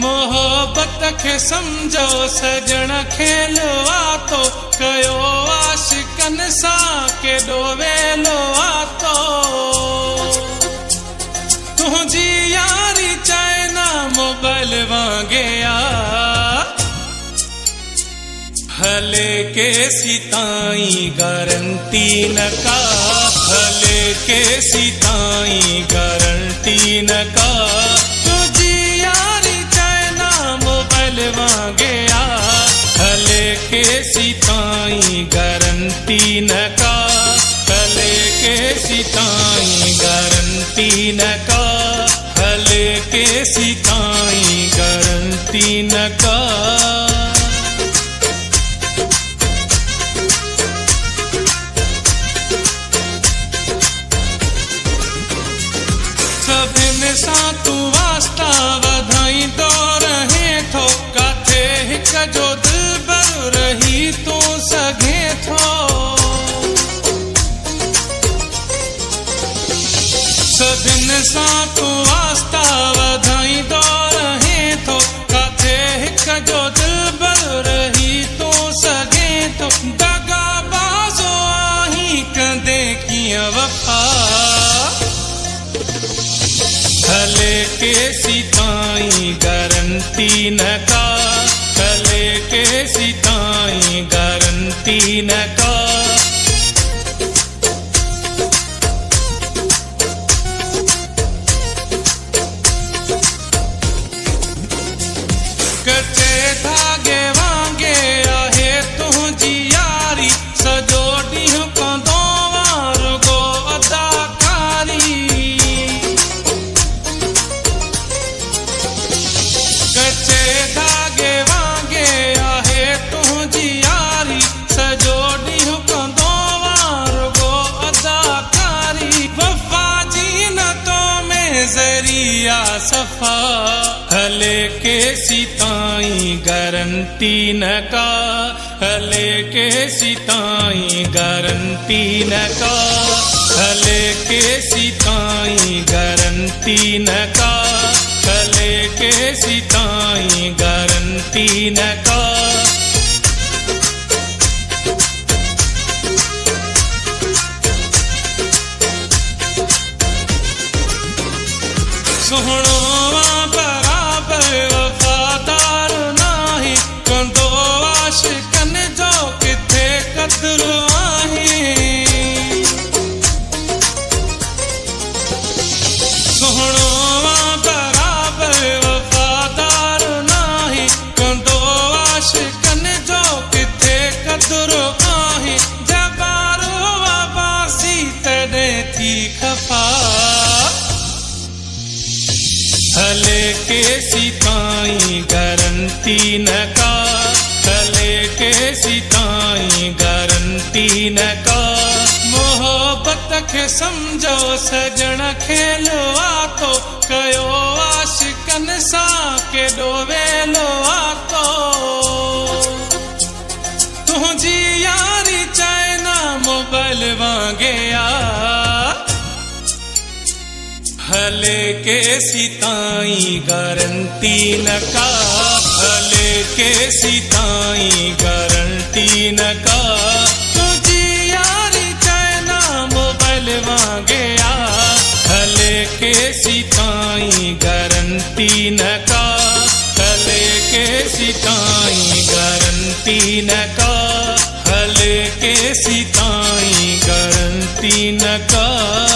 मोहब्बत खे समझो सजण खेलो आतो कयो आशिकन सां केॾो वेलो आतो तुझी यारी चाइना मोबाइल वांगे आ हले केसी ताईं गारंटी न का हले केसी ताईं गारंटी न का तुझी यारी चाइना मोबाइल वांगे आ हले केसी ताईं गारंटी न का हले केसी ताईं गारंटी न का हले केसी ताईं गारंटी न का सां तू वास्ता वधाई तो रहे थो काथे हिक जो दिलबर रही तू सघे थो सदिन सां तू वास्ता वधाई तो रहे थो काथे हिक जो दिलबर रही तू सघे थो दगा बाज़ो आहीं कंदे कीअं वफ़ा हले केसी ताईं गारंटी न का हले केसी ताईं गारंटी न का कचे धागे वांगे आहे तुझी यारी सजो ॾींहुं कंदो रुगो अदाकारी कचे धागे वांगे आहे तुझी यारी सजो ॾींहुं कंदो रुगो अदाकारी वफ़ा जी न तो में ज़रिया सफ़ा हले केसी ताईं गारंटी न का हले केसी ताईं गारंटी न का हले केसी ताईं गारंटी न का हले केसी ताईं गारंटी न का सुहिणो बराबर वफ़ादार नाही कंदो आशिकन जो किथे क़द्र आहे सुहिणो बराबर वफ़ादार नाही कंदो आशिकन जो किथे क़द्र आहे जबारो वाबासी तॾहिं थी खफ़ा हले केसी ताईं गारंटी न का हले केसी ताईं गारंटी न का मोहब्बत खे समझो सजण खेलो आतो कयो आशिकन सां केॾो वेलो आतो तुझी यारी चाइना मोबाइल वांगे आ हले केसी ताईं गारंटी न का हले केसी ताईं गारंटी न का तुझी यारी चाइना मोबाइल वांगे आ हले केसी ताईं गारंटी न का हले केसी ताईं गारंटी न का हले केसी ताईं गारंटी न का